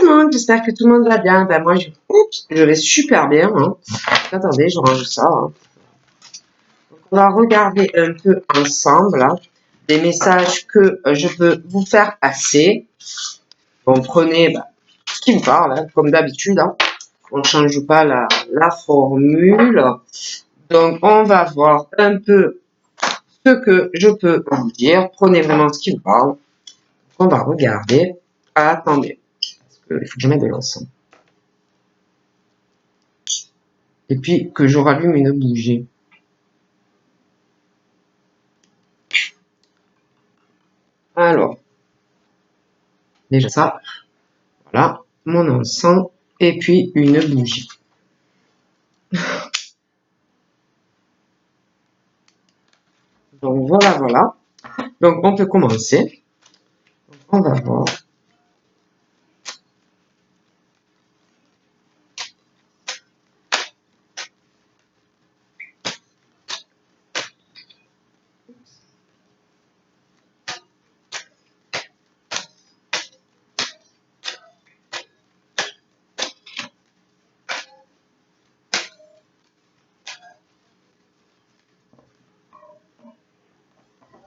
monde, j'espère que tout le monde va bien. Ben moi, je vais super bien. Hein. Attendez, je range ça. Hein. Donc, on va regarder un peu ensemble hein, les messages que je peux vous faire passer. Bon, prenez ce qui vous parle, hein, comme d'habitude. Hein. On ne change pas la formule. Donc, on va voir un peu ce que je peux vous dire. Prenez vraiment ce qui vous parle. On va regarder. Ah, attendez. Il faut que je mette de l'encens. Et puis que je rallume une bougie. Alors, déjà ça. Voilà, mon encens. Et puis une bougie. Donc voilà, voilà. Donc on peut commencer. On va voir.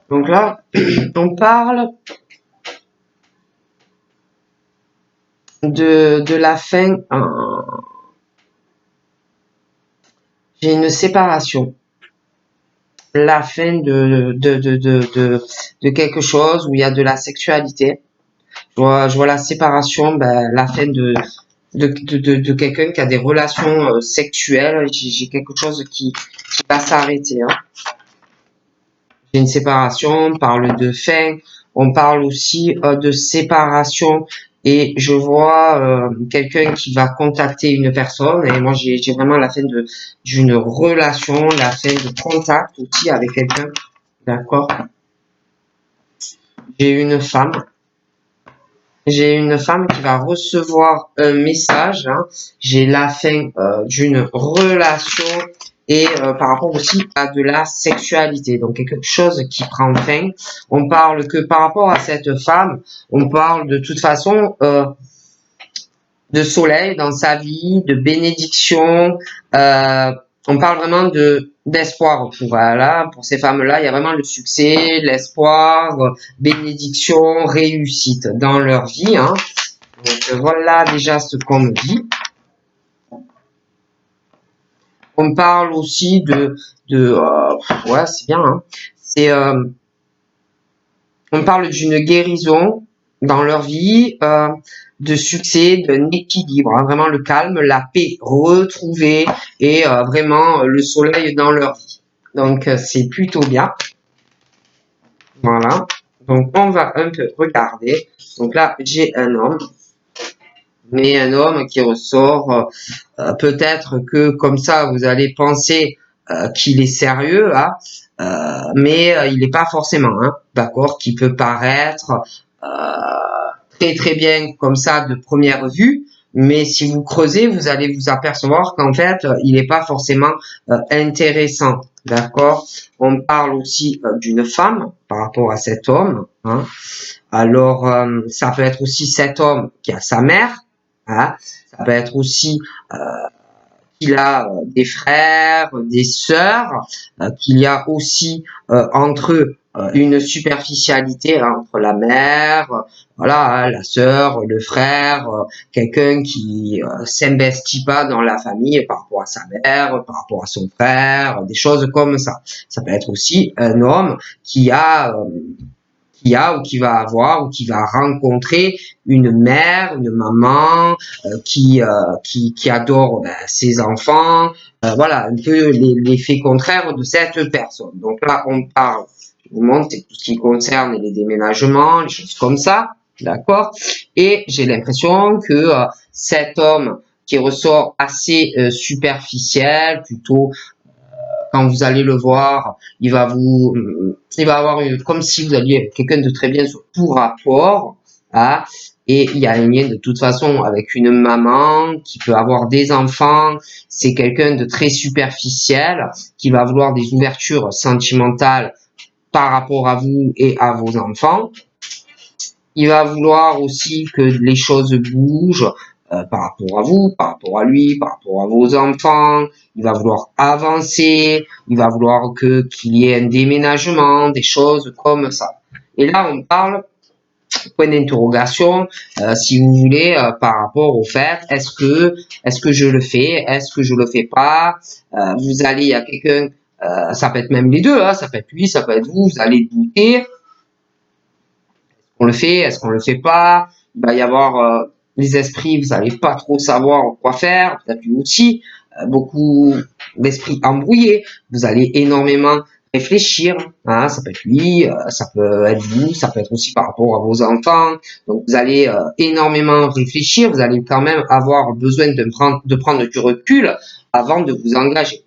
Donc là, on parle de la fin. J'ai une séparation. La fin de quelque chose où il y a de la sexualité. Je vois la séparation, la fin de quelqu'un qui a des relations sexuelles. J'ai quelque chose qui va s'arrêter. Hein. J'ai une séparation, on parle de fin, on parle aussi de séparation et je vois quelqu'un qui va contacter une personne et moi j'ai vraiment la fin d'une relation, la fin de contact aussi avec quelqu'un, d'accord. J'ai une femme qui va recevoir un message, hein. J'ai la fin d'une relation et par rapport aussi à de la sexualité, donc quelque chose qui prend fin. On parle que par rapport à cette femme, on parle de toute façon de soleil dans sa vie, de bénédiction. On parle vraiment d'espoir. Voilà, pour ces femmes-là, il y a vraiment le succès, l'espoir, bénédiction, réussite dans leur vie. Hein. Donc voilà déjà ce qu'on me dit. On parle aussi ouais, c'est bien. Hein. C'est on parle d'une guérison dans leur vie, de succès, d'un équilibre, hein, vraiment le calme, la paix retrouvée et vraiment le soleil dans leur vie. Donc c'est plutôt bien. Voilà. Donc on va un peu regarder. Donc là j'ai un homme, mais un homme qui ressort. Peut-être que comme ça vous allez penser qu'il est sérieux, hein, mais il n'est pas forcément, hein, d'accord, qui peut paraître très très bien comme ça de première vue, mais si vous creusez, vous allez vous apercevoir qu'en fait, il n'est pas forcément intéressant, d'accord. On parle aussi d'une femme par rapport à cet homme, hein. Alors, ça peut être aussi cet homme qui a sa mère, hein. Ça peut être aussi qu'il a des frères, des sœurs, qu'il y a aussi entre eux une superficialité hein, entre la mère, voilà, hein, la sœur, le frère, quelqu'un qui s'investit pas dans la famille par rapport à sa mère, par rapport à son frère, des choses comme ça. Ça peut être aussi un homme qui a ou qui va avoir ou qui va rencontrer une mère, une maman qui adore ses enfants, voilà un peu l'effet contraire de cette personne. Donc là on parle, je vous montre tout ce qui concerne les déménagements, les choses comme ça, d'accord. Et j'ai l'impression que cet homme qui ressort assez superficiel, plutôt quand vous allez le voir, il va avoir comme si vous alliez quelqu'un de très bien sur tout rapport, hein, et il y a un lien de toute façon avec une maman qui peut avoir des enfants. C'est quelqu'un de très superficiel qui va vouloir des ouvertures sentimentales par rapport à vous et à vos enfants. Il va vouloir aussi que les choses bougent par rapport à vous, par rapport à lui, par rapport à vos enfants. Il va vouloir avancer. Il va vouloir qu'il y ait un déménagement, des choses comme ça. Et là, on parle point d'interrogation, si vous voulez, par rapport au fait, est-ce que je le fais, est-ce que je le fais pas, vous allez, il y a quelqu'un, ça peut être même les deux, hein, ça peut être lui, ça peut être vous allez douter, est-ce qu'on le fait, est-ce qu'on le fait pas, il va y avoir les esprits, vous n'allez pas trop savoir quoi faire, peut-être lui aussi, beaucoup d'esprits embrouillés, vous allez énormément réfléchir, hein, ça peut être lui, ça peut être vous, ça peut être aussi par rapport à vos enfants. Donc vous allez énormément réfléchir, vous allez quand même avoir besoin de prendre du recul avant de vous engager.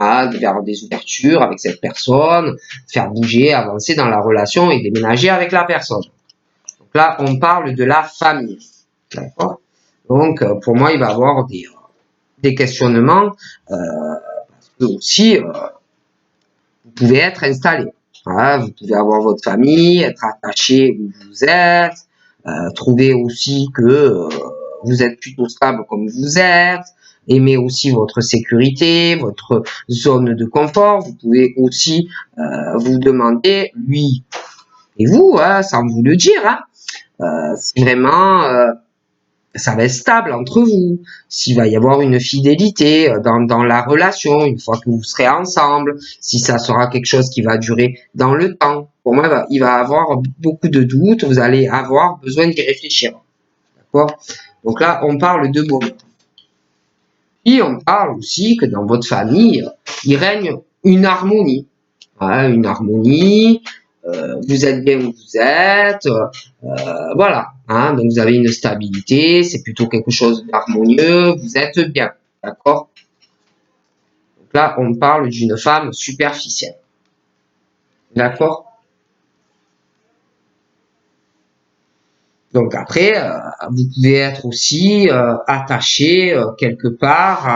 Hein, de faire des ouvertures avec cette personne, faire bouger, avancer dans la relation et déménager avec la personne. Donc là, on parle de la famille. D'accord. Donc pour moi, il va y avoir des questionnements parce que aussi vous pouvez être installé. Voilà, vous pouvez avoir votre famille, être attaché où vous êtes, trouver aussi que vous êtes plutôt stable comme vous êtes, aimer aussi votre sécurité, votre zone de confort. Vous pouvez aussi vous demander, lui et vous, hein, sans vous le dire, hein, si vraiment ça va être stable entre vous, s'il va y avoir une fidélité dans la relation une fois que vous serez ensemble, si ça sera quelque chose qui va durer dans le temps. Pour moi, il va avoir beaucoup de doutes, vous allez avoir besoin d'y réfléchir. D'accord? Donc là, on parle de moment. Et on parle aussi que dans votre famille, il règne une harmonie. Hein, une harmonie, vous êtes bien où vous êtes, voilà. Hein, donc vous avez une stabilité, c'est plutôt quelque chose d'harmonieux, vous êtes bien, d'accord. Donc là, on parle d'une femme superficielle, d'accord. Donc après, vous pouvez être aussi attaché quelque part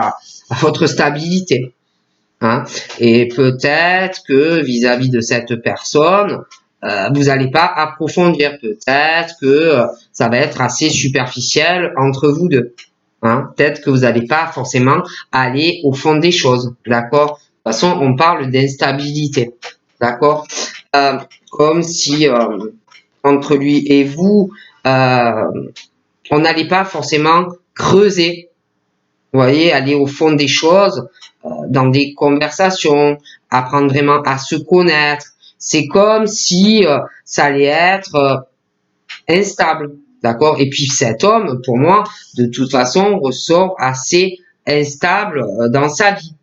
à votre stabilité. Hein, et peut-être que vis-à-vis de cette personne, vous n'allez pas approfondir. Peut-être que ça va être assez superficiel entre vous deux. Hein. Peut-être que vous n'allez pas forcément aller au fond des choses. D'accord? De toute façon, on parle d'instabilité. D'accord? Euh, Comme si entre lui et vous, on n'allait pas forcément creuser. Vous voyez, aller au fond des choses, dans des conversations, apprendre vraiment à se connaître. C'est comme si ça allait être instable, d'accord? Et puis cet homme, pour moi, de toute façon, ressort assez instable dans sa vie.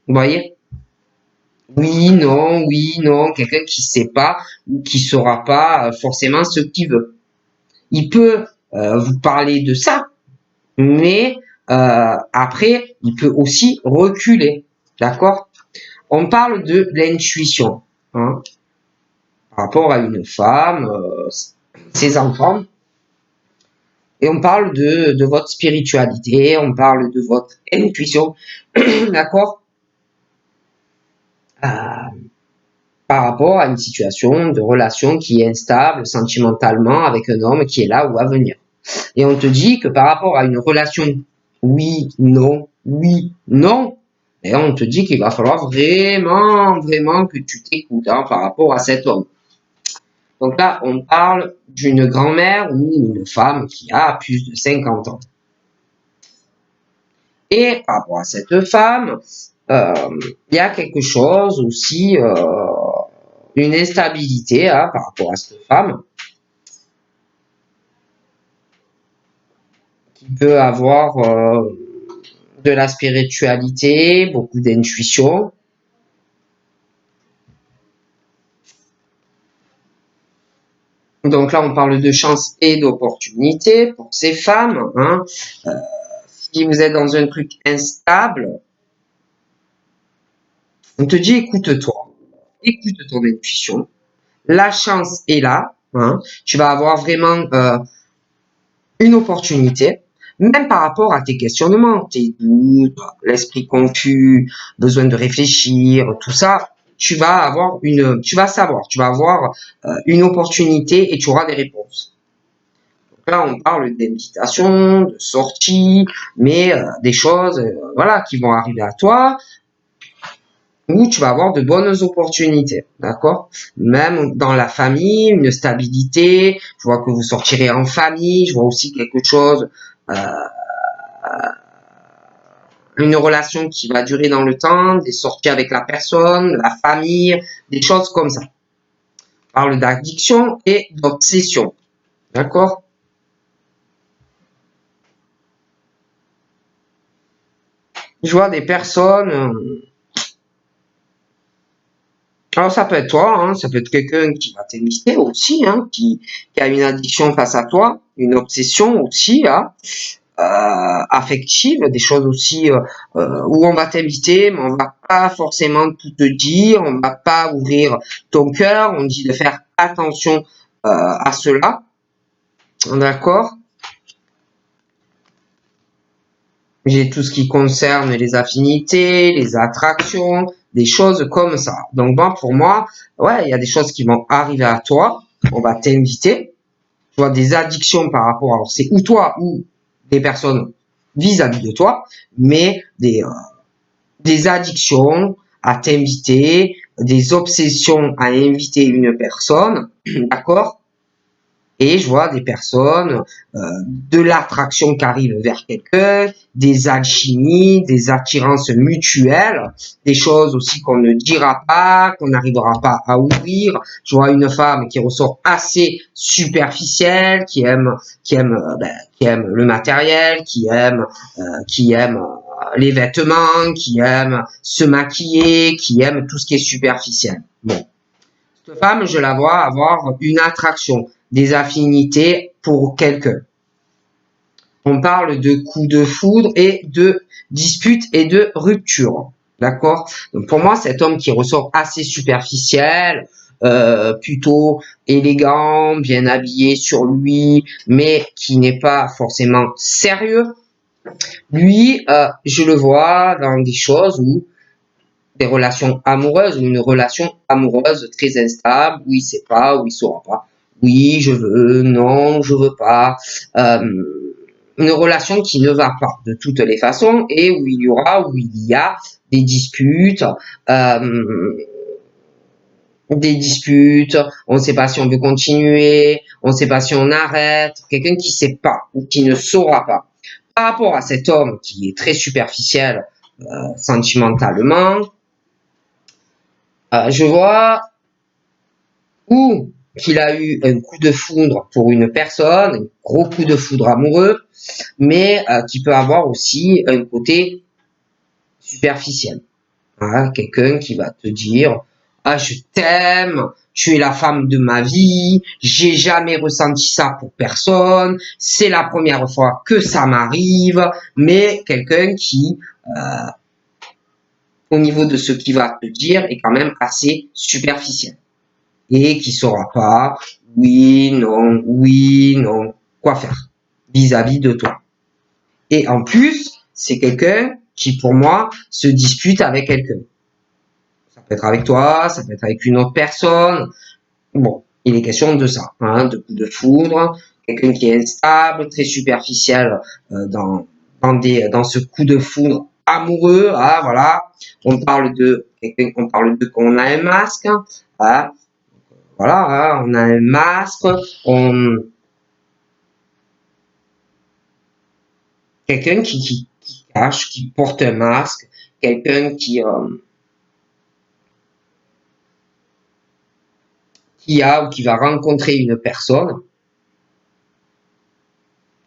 Vous voyez? Oui, non, quelqu'un qui sait pas ou qui saura pas forcément ce qu'il veut. Il peut vous parler de ça, mais après, il peut aussi reculer, d'accord? On parle de l'intuition, hein, par rapport à une femme, ses enfants, et on parle de votre spiritualité, on parle de votre intuition, d'accord? Par rapport à une situation de relation qui est instable sentimentalement avec un homme qui est là ou à venir. Et on te dit que par rapport à une relation oui, non, et on te dit qu'il va falloir vraiment que tu t'écoutes hein, par rapport à cet homme. Donc là, on parle d'une grand-mère ou une femme qui a plus de 50 ans. Et par rapport à cette femme, il y a quelque chose aussi, une instabilité hein, par rapport à cette femme, qui peut avoir de la spiritualité, beaucoup d'intuition. Donc là, on parle de chance et d'opportunité pour ces femmes. Hein. Si vous êtes dans un truc instable, on te dit écoute-toi, écoute ton intuition. La chance est là. Hein. Tu vas avoir vraiment une opportunité, même par rapport à tes questionnements, tes doutes, l'esprit confus, besoin de réfléchir, tout ça. Tu vas savoir, tu vas avoir une opportunité et tu auras des réponses. là, on parle d'invitation, de sortie, mais des choses, voilà, qui vont arriver à toi, où tu vas avoir de bonnes opportunités, d'accord? Même dans la famille, une stabilité, je vois que vous sortirez en famille, je vois aussi quelque chose, euh, une relation qui va durer dans le temps, des sorties avec la personne, la famille, des choses comme ça. On parle d'addiction et d'obsession, d'accord? Je vois des personnes, alors ça peut être toi, hein, ça peut être quelqu'un qui va t'imiter aussi, hein, qui a une addiction face à toi, une obsession aussi, hein, affective, des choses aussi où on va t'inviter, mais on va pas forcément tout te dire, on va pas ouvrir ton cœur, on dit de faire attention à cela, d'accord? J'ai tout ce qui concerne les affinités, les attractions, des choses comme ça. Donc bon, pour moi, ouais, il y a des choses qui vont arriver à toi, on va t'inviter, tu vois, des addictions par rapport, alors c'est ou toi ou des personnes vis-à-vis de toi, mais des addictions à t'inviter, des obsessions à inviter une personne, d'accord? Et je vois des personnes, de l'attraction qui arrive vers quelqu'un, des alchimies, des attirances mutuelles, des choses aussi qu'on ne dira pas, qu'on n'arrivera pas à ouvrir. Je vois une femme qui ressort assez superficielle, qui aime le matériel, qui aime les vêtements, qui aime se maquiller, qui aime tout ce qui est superficiel. Bon, cette femme, je la vois avoir une attraction, des affinités pour quelqu'un. On parle de coups de foudre et de disputes et de rupture. D'accord? Donc pour moi, cet homme qui ressort assez superficiel, plutôt élégant, bien habillé sur lui, mais qui n'est pas forcément sérieux, lui, je le vois dans des choses où des relations amoureuses ou une relation amoureuse très instable où il sait pas, où il saura pas. Oui, je veux, non, je veux pas. Une relation qui ne va pas de toutes les façons et où où il y a des disputes, on ne sait pas si on veut continuer, on ne sait pas si on arrête, quelqu'un qui sait pas ou qui ne saura pas. Par rapport à cet homme qui est très superficiel sentimentalement, je vois ou qu'il a eu un coup de foudre pour une personne, un gros coup de foudre amoureux, mais qui peut avoir aussi un côté superficiel. Hein, quelqu'un qui va te dire ah je t'aime, tu es la femme de ma vie, j'ai jamais ressenti ça pour personne, c'est la première fois que ça m'arrive, mais quelqu'un qui au niveau de ce qu'il va te dire est quand même assez superficiel et qui saura pas oui, non, quoi faire vis-à-vis de toi. Et en plus, c'est quelqu'un qui, pour moi, se dispute avec quelqu'un. Ça peut être avec toi, ça peut être avec une autre personne. Bon, il est question de ça, hein, de coup de foudre, quelqu'un qui est instable, très superficiel dans ce coup de foudre amoureux. Ah, voilà, on parle de quelqu'un, on parle de qu'on a un masque. Ah, voilà, hein, on a un masque, quelqu'un qui cache, qui porte un masque, quelqu'un qui a ou qui va rencontrer une personne.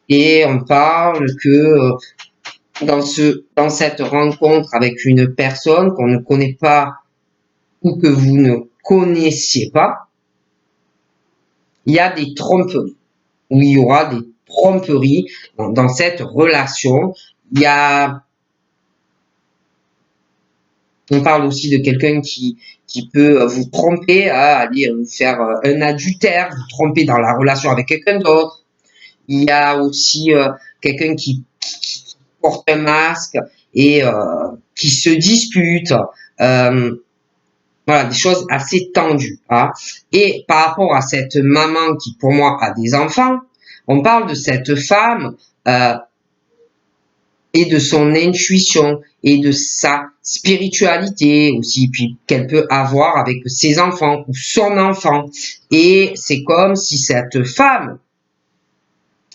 Et on parle que dans cette rencontre avec une personne qu'on ne connaît pas ou que vous ne connaissiez pas, il y a des tromperies, ou il y aura des tromperies dans cette relation. On parle aussi de quelqu'un qui peut vous tromper, aller vous faire un adultère, vous tromper dans la relation avec quelqu'un d'autre. Il y a aussi quelqu'un qui porte un masque et qui se dispute. Voilà, des choses assez tendues. Hein. Et par rapport à cette maman qui, pour moi, a des enfants, On parle de cette femme et de son intuition et de sa spiritualité aussi, puis qu'elle peut avoir avec ses enfants ou son enfant. Et c'est comme si cette femme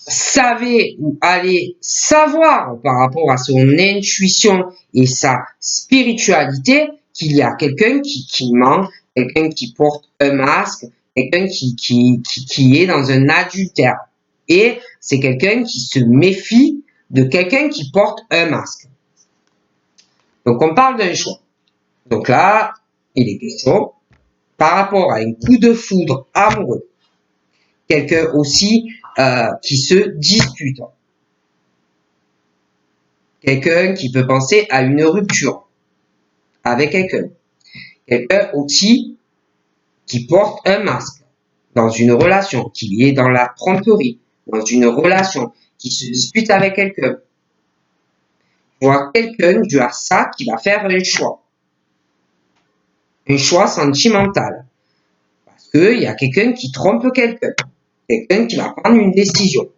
savait ou allait savoir par rapport à son intuition et sa spiritualité qu'il y a quelqu'un qui ment, quelqu'un qui porte un masque, quelqu'un qui est dans un adultère. Et c'est quelqu'un qui se méfie de quelqu'un qui porte un masque. Donc on parle d'un choix. Donc là, il est question, par rapport à un coup de foudre amoureux, quelqu'un aussi qui se dispute, quelqu'un qui peut penser à une rupture avec quelqu'un, quelqu'un aussi qui porte un masque dans une relation, qui est dans la tromperie, dans une relation, qui se dispute avec quelqu'un. Je vois quelqu'un du ça qui va faire un choix sentimental, parce qu'il y a quelqu'un qui trompe quelqu'un, quelqu'un qui va prendre une décision.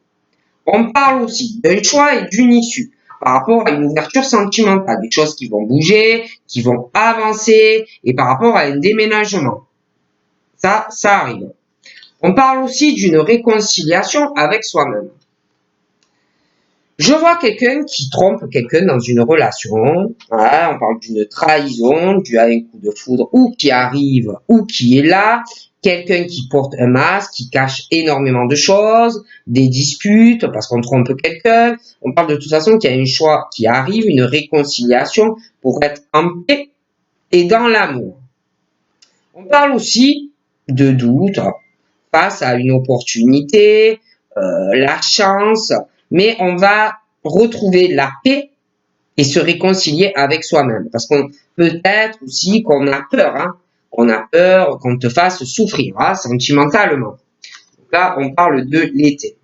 On parle aussi d'un choix et d'une issue par rapport à une ouverture sentimentale, des choses qui vont bouger, qui vont avancer, et par rapport à un déménagement. Ça arrive. On parle aussi d'une réconciliation avec soi-même. Je vois quelqu'un qui trompe quelqu'un dans une relation. Voilà, on parle d'une trahison due à un coup de foudre ou qui arrive ou qui est là. Quelqu'un qui porte un masque, qui cache énormément de choses, des disputes parce qu'on trompe quelqu'un. On parle de toute façon qu'il y a un choix qui arrive, une réconciliation pour être en paix et dans l'amour. On parle aussi de doute face à une opportunité, la chance, mais on va retrouver la paix et se réconcilier avec soi-même. Parce qu'on peut-être aussi qu'on a peur, on a peur qu'on te fasse souffrir sentimentalement. Donc là, on parle de l'été.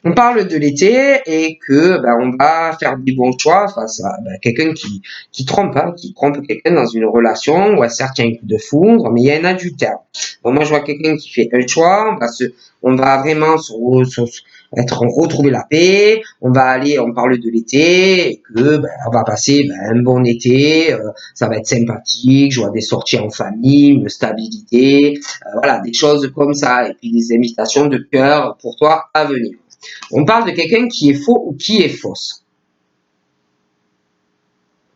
On parle de l'été et que on va faire des bons choix face à quelqu'un qui trompe quelqu'un dans une relation ou à certains coups de foudre, mais il y a un adultère. Donc moi je vois quelqu'un qui fait un choix, on va vraiment retrouver la paix, on parle de l'été et que on va passer un bon été, ça va être sympathique, je vois des sorties en famille, une stabilité, voilà, des choses comme ça et puis des invitations de cœur pour toi à venir. On parle de quelqu'un qui est faux ou qui est fausse.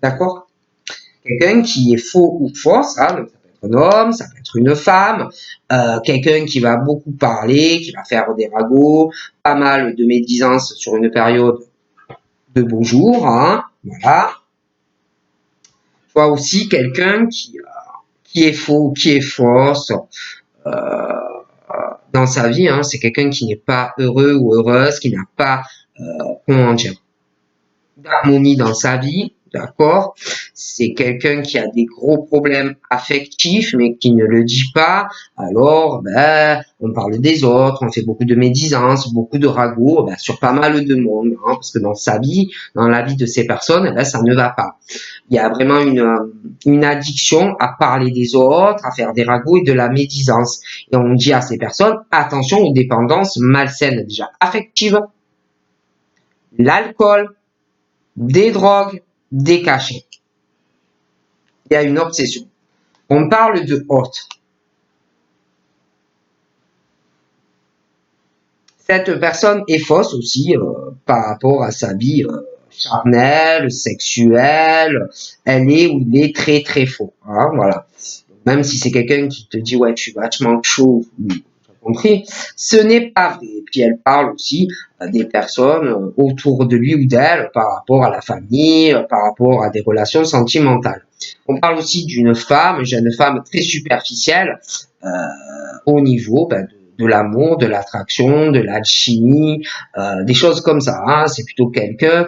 D'accord? Quelqu'un qui est faux ou fausse, donc ça peut être un homme, ça peut être une femme, quelqu'un qui va beaucoup parler, qui va faire des ragots, pas mal de médisance sur une période de beaux jours, voilà. Je vois aussi quelqu'un qui est faux ou qui est fausse, dans sa vie, c'est quelqu'un qui n'est pas heureux ou heureuse, qui n'a pas, d'harmonie dans sa vie, d'accord? C'est quelqu'un qui a des gros problèmes affectifs, mais qui ne le dit pas. Alors, on parle des autres, on fait beaucoup de médisance, beaucoup de ragots, sur pas mal de monde, parce que dans sa vie, dans la vie de ces personnes, ça ne va pas. Il y a vraiment une addiction à parler des autres, à faire des ragots et de la médisance. Et on dit à ces personnes, attention aux dépendances malsaines, déjà affectives, l'alcool, des drogues, des cachets. Il y a une obsession. On parle de hôte. Cette personne est fausse aussi par rapport à sa vie charnelle, sexuelle. Elle est ou il est très très faux. Voilà. Même si c'est quelqu'un qui te dit ouais, tu es vachement chaud, compris, ce n'est pas vrai. Et puis elle parle aussi des personnes autour de lui ou d'elle par rapport à la famille, par rapport à des relations sentimentales. On parle aussi d'une femme, jeune femme très superficielle au niveau de l'amour, de l'attraction, de l'alchimie, des choses comme ça. C'est plutôt quelqu'un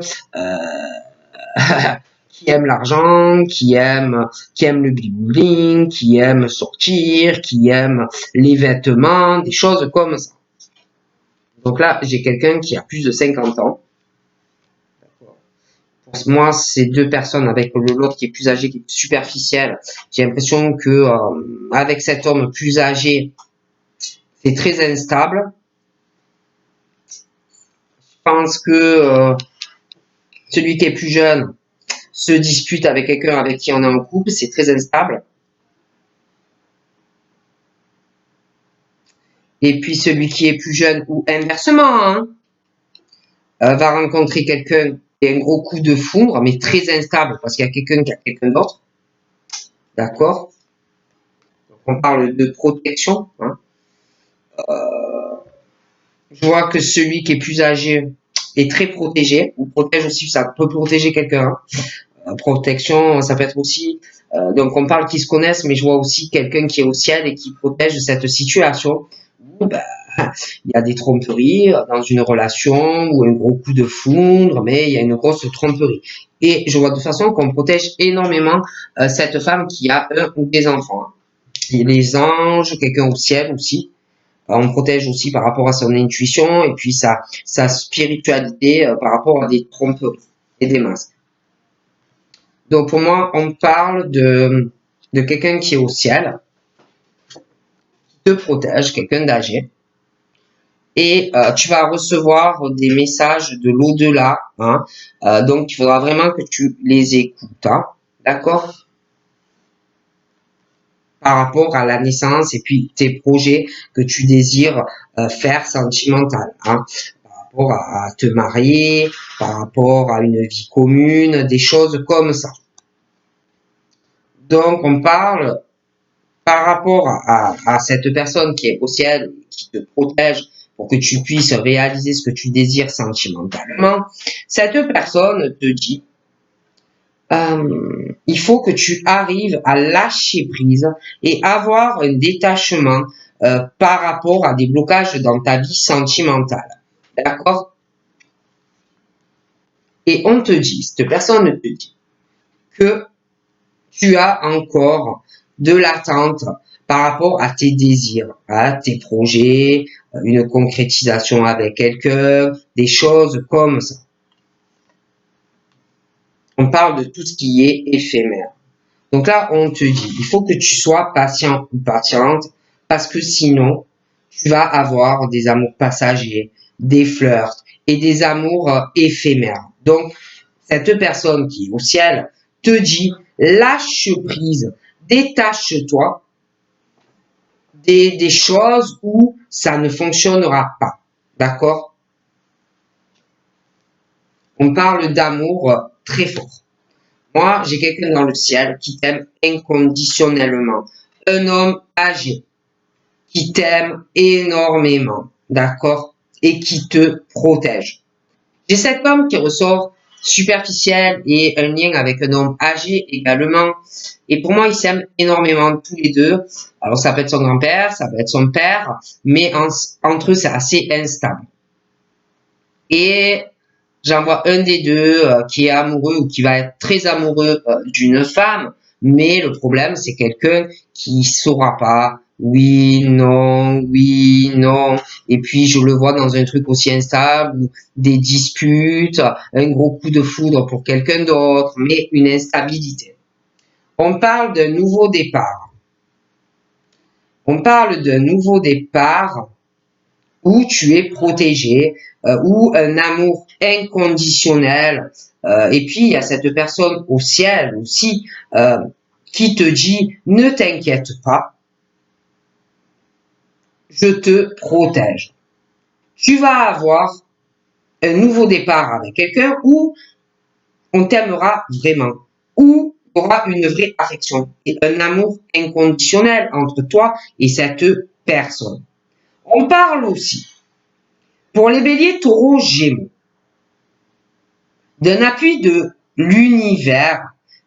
qui aime l'argent, qui aime le bling, qui aime sortir, qui aime les vêtements, des choses comme ça. Donc là, j'ai quelqu'un qui a plus de 50 ans. Pour moi, c'est deux personnes avec l'autre qui est plus âgé, qui est superficiel. J'ai l'impression que avec cet homme plus âgé, c'est très instable. Je pense que celui qui est plus jeune se dispute avec quelqu'un avec qui on est en couple, c'est très instable. Et puis celui qui est plus jeune, ou inversement, hein, va rencontrer quelqu'un qui a un gros coup de foudre, mais très instable, parce qu'il y a quelqu'un qui a quelqu'un d'autre. D'accord? On parle de protection. Hein. Je vois que celui qui est plus âgé est très protégé, ou protège aussi, ça peut protéger quelqu'un. Hein. Protection, ça peut être aussi... donc on parle qu'ils se connaissent, mais je vois aussi quelqu'un qui est au ciel et qui protège cette situation. Ben, il y a des tromperies dans une relation ou un gros coup de foudre, mais il y a une grosse tromperie. Et je vois de toute façon qu'on protège énormément cette femme qui a un ou des enfants. Et les anges, quelqu'un au ciel aussi. On protège aussi par rapport à son intuition et puis sa spiritualité par rapport à des tromperies et des masques. Donc pour moi, on parle de quelqu'un qui est au ciel, qui te protège, quelqu'un d'âgé. Et tu vas recevoir des messages de l'au-delà. Hein. Donc, il faudra vraiment que tu les écoutes. Hein. D'accord? Par rapport à la naissance et puis tes projets que tu désires faire sentimental. Hein. Par rapport à te marier, par rapport à une vie commune, des choses comme ça. Donc, on parle par rapport à cette personne qui est au ciel, qui te protège pour que tu puisses réaliser ce que tu désires sentimentalement, cette personne te dit, il faut que tu arrives à lâcher prise et avoir un détachement par rapport à des blocages dans ta vie sentimentale. D'accord? Et on te dit, cette personne te dit que tu as encore de l'attente par rapport à tes désirs, à tes projets, une concrétisation avec quelqu'un, des choses comme ça. On parle de tout ce qui est éphémère. Donc là, on te dit, il faut que tu sois patient ou patiente parce que sinon, tu vas avoir des amours passagers, des flirts et des amours éphémères. Donc, cette personne qui est au ciel te dit, lâche prise, détache-toi des choses où ça ne fonctionnera pas. D'accord? On parle d'amour très fort. Moi, j'ai quelqu'un dans le ciel qui t'aime inconditionnellement. Un homme âgé qui t'aime énormément. D'accord? Et qui te protège. J'ai cet homme qui ressort superficiel et un lien avec un homme âgé également. Et pour moi, ils s'aiment énormément tous les deux. Alors, ça peut être son grand-père, ça peut être son père, mais entre eux, c'est assez instable. Et j'en vois un des deux qui est amoureux ou qui va être très amoureux d'une femme, mais le problème, c'est quelqu'un qui saura pas. Oui, non. Et puis, je le vois dans un truc aussi instable, ou des disputes, un gros coup de foudre pour quelqu'un d'autre, mais une instabilité. On parle d'un nouveau départ. On parle d'un nouveau départ où tu es protégé, où un amour inconditionnel. Et puis, il y a cette personne au ciel aussi qui te dit, ne t'inquiète pas, je te protège. Tu vas avoir un nouveau départ avec quelqu'un où on t'aimera vraiment, où il y aura une vraie affection et un amour inconditionnel entre toi et cette personne. On parle aussi, pour les béliers, taureaux, gémeaux, d'un appui de l'univers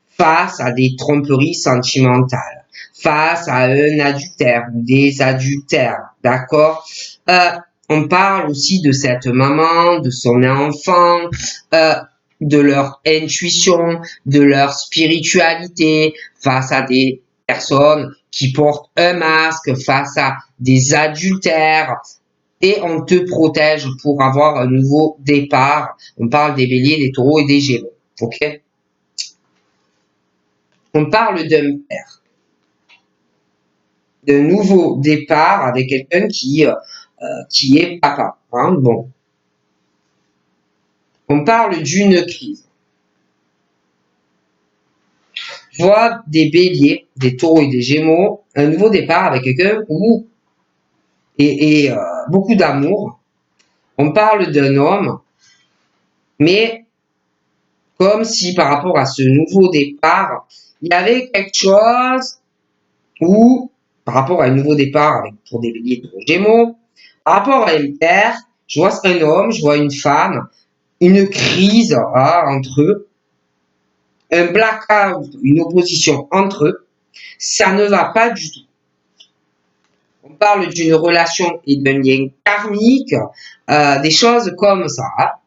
face à des tromperies sentimentales, face à un adultère ou des adultères, d'accord? On parle aussi de cette maman, de son enfant, de leur intuition, de leur spiritualité face à des personnes qui portent un masque, face à des adultères, et on te protège pour avoir un nouveau départ. On parle des béliers, des taureaux et des gémeaux. Ok? On parle d'un d'un nouveau départ avec quelqu'un qui est papa. Hein, bon. On parle d'une crise. Je vois des béliers, des taureaux et des gémeaux, un nouveau départ avec quelqu'un où et beaucoup d'amour. On parle d'un homme, mais comme si par rapport à ce nouveau départ, il y avait quelque chose où, par rapport à un nouveau départ avec, pour des béliers, taureaux, gémeaux, par rapport à une terre, je vois un homme, je vois une femme, une crise entre eux, un blackout, une opposition entre eux, ça ne va pas du tout. On parle d'une relation et d'un lien karmique, des choses comme ça.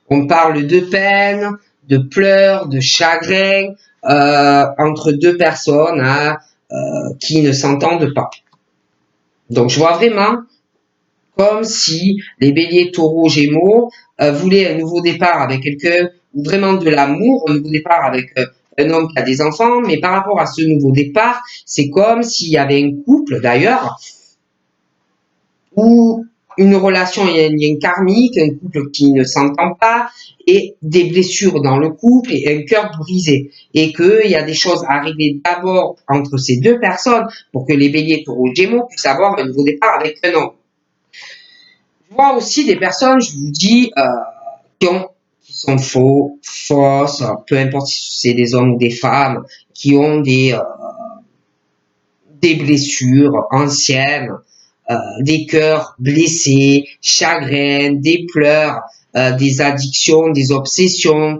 On parle de peine, de pleurs, de chagrin entre deux personnes qui ne s'entendent pas. Donc je vois vraiment comme si les béliers, taureaux, gémeaux voulaient un nouveau départ avec quelqu'un, ou vraiment de l'amour, un nouveau départ avec un homme qui a des enfants, mais par rapport à ce nouveau départ, c'est comme s'il y avait un couple d'ailleurs, où une relation et un lien karmique, un couple qui ne s'entend pas, et des blessures dans le couple et un cœur brisé. Et qu'il y a des choses à régler d'abord entre ces deux personnes pour que les béliers, taureaux, gémeaux puissent avoir un nouveau départ avec un homme. Je vois aussi des personnes, je vous dis, qui sont fausses, peu importe si c'est des hommes ou des femmes, qui ont des blessures anciennes, des cœurs blessés, chagrins, des pleurs, des addictions, des obsessions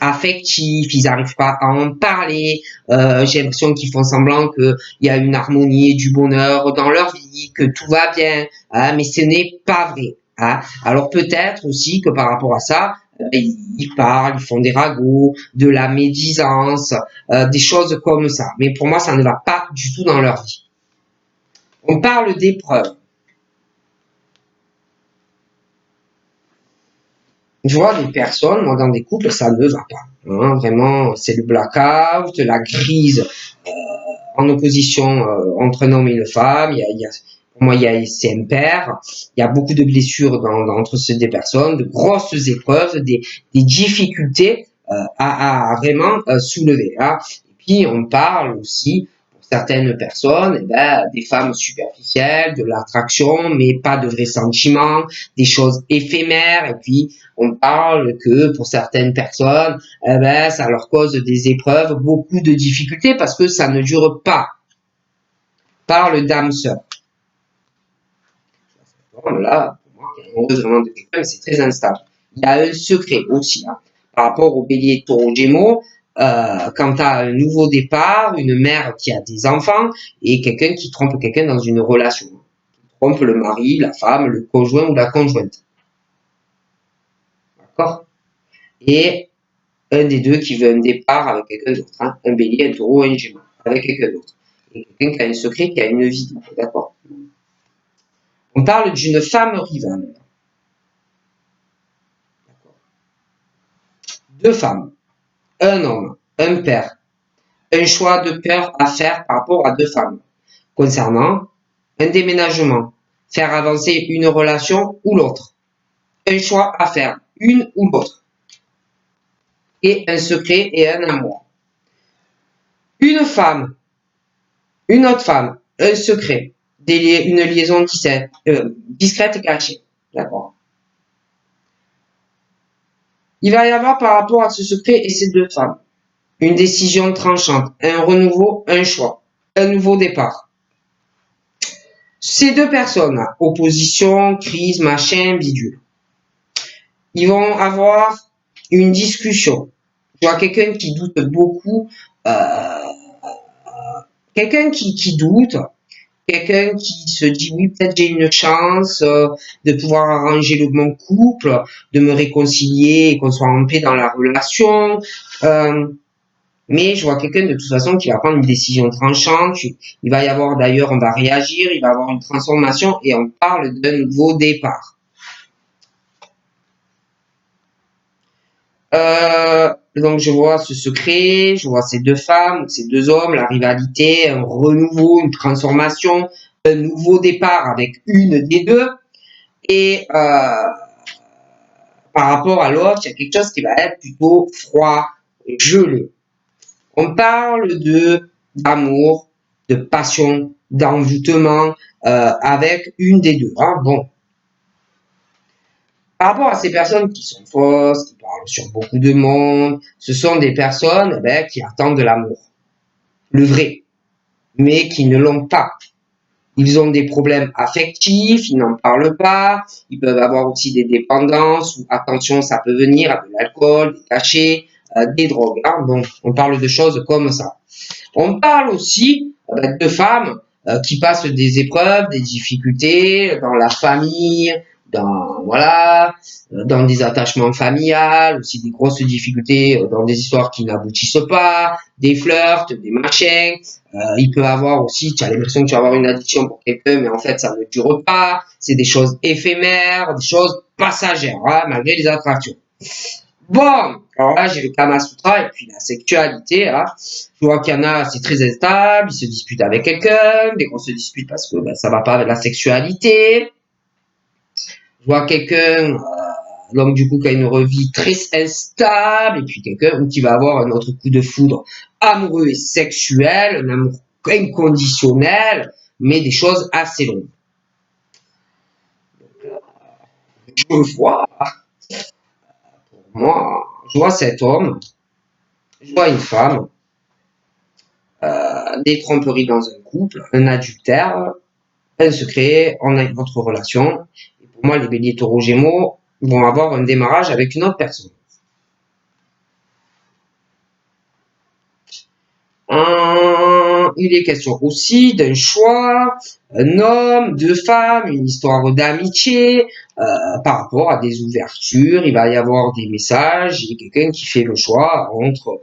affectives, ils n'arrivent pas à en parler, j'ai l'impression qu'ils font semblant qu'il y a une harmonie et du bonheur dans leur vie, que tout va bien, mais ce n'est pas vrai. Hein. Alors peut-être aussi que par rapport à ça, ils parlent, ils font des ragots, de la médisance, des choses comme ça. Mais pour moi, ça ne va pas du tout dans leur vie. On parle d'épreuves. Je vois des personnes, moi dans des couples, ça ne va pas. Hein, vraiment, c'est le blackout, la crise en opposition entre un homme et une femme. Pour moi, c'est impair. Il y a beaucoup de blessures entre ces deux personnes, de grosses épreuves, des difficultés à vraiment soulever. Hein. Et puis, on parle aussi certaines personnes, des femmes superficielles, de l'attraction, mais pas de vrais sentiments, des choses éphémères. Et puis, on parle que pour certaines personnes, ça leur cause des épreuves, beaucoup de difficultés parce que ça ne dure pas. Parle d'âme sœur. Là, pour moi, on veut vraiment de quelqu'un, c'est très instable. Il y a un secret aussi, hein, par rapport au bélier, taureau, gémeaux. Quand tu as un nouveau départ, une mère qui a des enfants et quelqu'un qui trompe quelqu'un dans une relation. Qui trompe le mari, la femme, le conjoint ou la conjointe. D'accord? Et un des deux qui veut un départ avec quelqu'un d'autre. Hein, un bélier, un taureau, un gémeaux. Avec quelqu'un d'autre. Et quelqu'un qui a un secret, qui a une vie. D'accord? On parle d'une femme rivale. Deux femmes. Un homme. Un père. Un choix de père à faire par rapport à deux femmes. Concernant un déménagement, faire avancer une relation ou l'autre, un choix à faire, une ou l'autre, et un secret et un amour. Une femme, une autre femme, un secret, une liaison discrète et cachée. D'accord. Il va y avoir par rapport à ce secret et ces deux femmes, une décision tranchante, un renouveau, un choix, un nouveau départ. Ces deux personnes, opposition, crise, machin, bidule, ils vont avoir une discussion. Je vois quelqu'un qui doute beaucoup, quelqu'un qui doute, quelqu'un qui se dit oui, peut-être j'ai une chance de pouvoir arranger mon couple, de me réconcilier et qu'on soit en paix dans la relation. Mais je vois quelqu'un de toute façon qui va prendre une décision tranchante. Il va y avoir d'ailleurs, on va réagir, il va y avoir une transformation et on parle d'un nouveau départ. donc je vois ce secret, je vois ces deux femmes, ces deux hommes, la rivalité, un renouveau, une transformation, un nouveau départ avec une des deux. Et par rapport à l'autre, il y a quelque chose qui va être plutôt froid, gelé. On parle d'amour, de passion, d'envoûtement avec une des deux. Hein. Bon, par rapport à ces personnes qui sont fausses, qui parlent sur beaucoup de monde, ce sont des personnes qui attendent de l'amour, le vrai, mais qui ne l'ont pas. Ils ont des problèmes affectifs, ils n'en parlent pas, ils peuvent avoir aussi des dépendances, ou attention, ça peut venir à de l'alcool, des cachets, des drogues. Hein. Bon, on parle de choses comme ça. On parle aussi de femmes qui passent des épreuves, des difficultés dans la famille, dans des attachements familiales, aussi des grosses difficultés dans des histoires qui n'aboutissent pas, des flirts, des machins. Il peut avoir aussi, tu as l'impression que tu vas avoir une addiction pour quelqu'un, mais en fait ça ne dure pas. C'est des choses éphémères, des choses passagères, hein, malgré les attractions. Bon, alors là, j'ai le Kama Sutra et puis la sexualité. Hein. Je vois qu'il y en a, c'est très instable, ils se disputent avec quelqu'un, dès qu'on se dispute parce que ça va pas avec la sexualité. Je vois quelqu'un, donc du coup, qui a une vie très instable, et puis quelqu'un qui va avoir un autre coup de foudre amoureux et sexuel, un amour inconditionnel, mais des choses assez longues. Je vois, moi, je vois cet homme, je vois une femme, des tromperies dans un couple, un adultère, un secret, on a une autre relation. Et pour moi, les béliers taureaux gémeaux vont avoir un démarrage avec une autre personne. Il est question aussi d'un choix, un homme, deux femmes, une histoire d'amitié, par rapport à des ouvertures, il va y avoir des messages, il y a quelqu'un qui fait le choix entre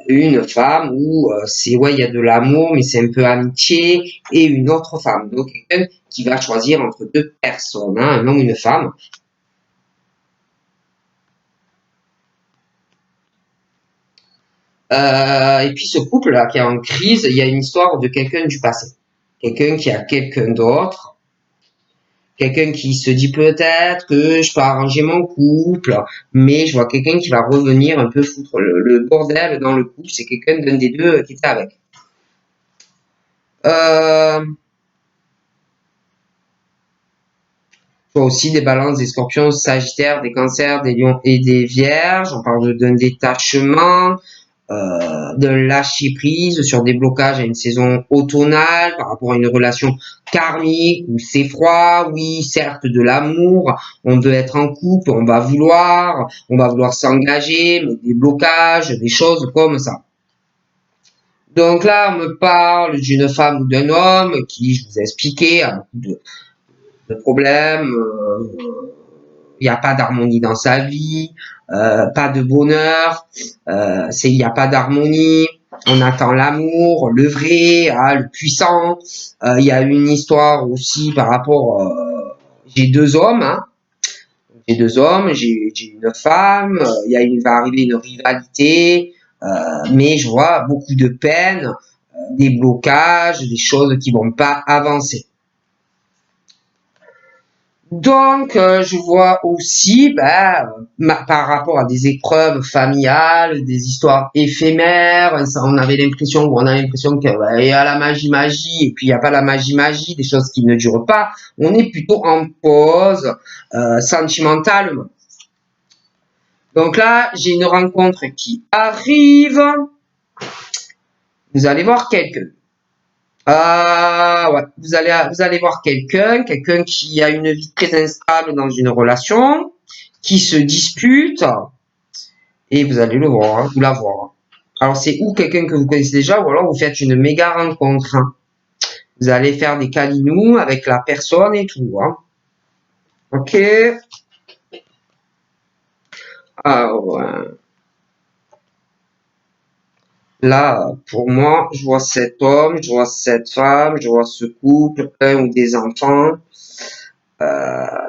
une femme où il y a de l'amour, mais c'est un peu amitié, et une autre femme. Donc quelqu'un qui va choisir entre deux personnes, hein, un homme et une femme. Et puis ce couple-là qui est en crise, il y a une histoire de quelqu'un du passé. Quelqu'un qui a quelqu'un d'autre, quelqu'un qui se dit peut-être que je peux arranger mon couple, mais je vois quelqu'un qui va revenir un peu foutre le bordel dans le couple, c'est quelqu'un d'un des deux qui était avec. Je vois aussi des balances, des scorpions, sagittaires, des cancers, des lions et des vierges, on parle d'un détachement, de lâcher prise sur des blocages à une saison automnale par rapport à une relation karmique où c'est froid, oui, certes de l'amour, on veut être en couple, on va vouloir s'engager, mais des blocages, des choses comme ça. Donc là, on me parle d'une femme ou d'un homme qui, je vous ai expliqué, a beaucoup de problèmes, il n'y a pas d'harmonie dans sa vie, pas de bonheur, il n'y a pas d'harmonie, on attend l'amour, le vrai, le puissant. Il y a une histoire aussi par rapport, j'ai deux hommes, hein, j'ai une femme, il va arriver une rivalité, mais je vois beaucoup de peine, des blocages, des choses qui vont pas avancer. Donc, je vois aussi, par rapport à des épreuves familiales, des histoires éphémères, on avait l'impression, ou on a l'impression qu'il y a la magie, et puis il n'y a pas la magie, des choses qui ne durent pas. On est plutôt en pause, sentimentalement. Donc là, j'ai une rencontre qui arrive. Vous allez voir quelqu'un. Ouais, vous allez voir quelqu'un qui a une vie très instable dans une relation, qui se dispute, et vous allez le voir, hein, vous la voir. Alors c'est ou quelqu'un que vous connaissez déjà, ou alors vous faites une méga rencontre. Hein. Vous allez faire des câlinous avec la personne et tout. Hein. Ok. Alors, là, pour moi, je vois cet homme, je vois cette femme, je vois ce couple, un ou des enfants.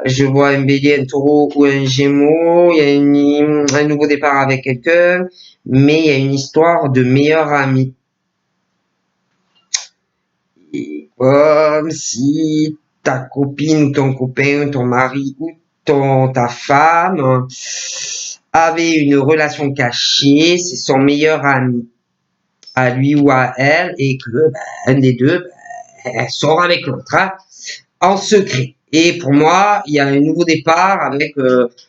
Je vois un bélier, un taureau ou un gémeaux. Il y a un nouveau départ avec quelqu'un, mais il y a une histoire de meilleur ami. Et comme si ta copine ou ton copain, ton mari ou ta femme avait une relation cachée, c'est son meilleur ami à lui ou à elle, et que un des deux sort avec l'autre, hein, en secret. Et pour moi, il y a un nouveau départ avec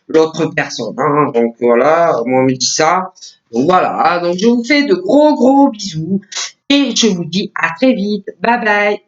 l'autre personne. Hein. Donc voilà, moi on me dit ça. Donc voilà, donc je vous fais de gros bisous et je vous dis à très vite. Bye bye.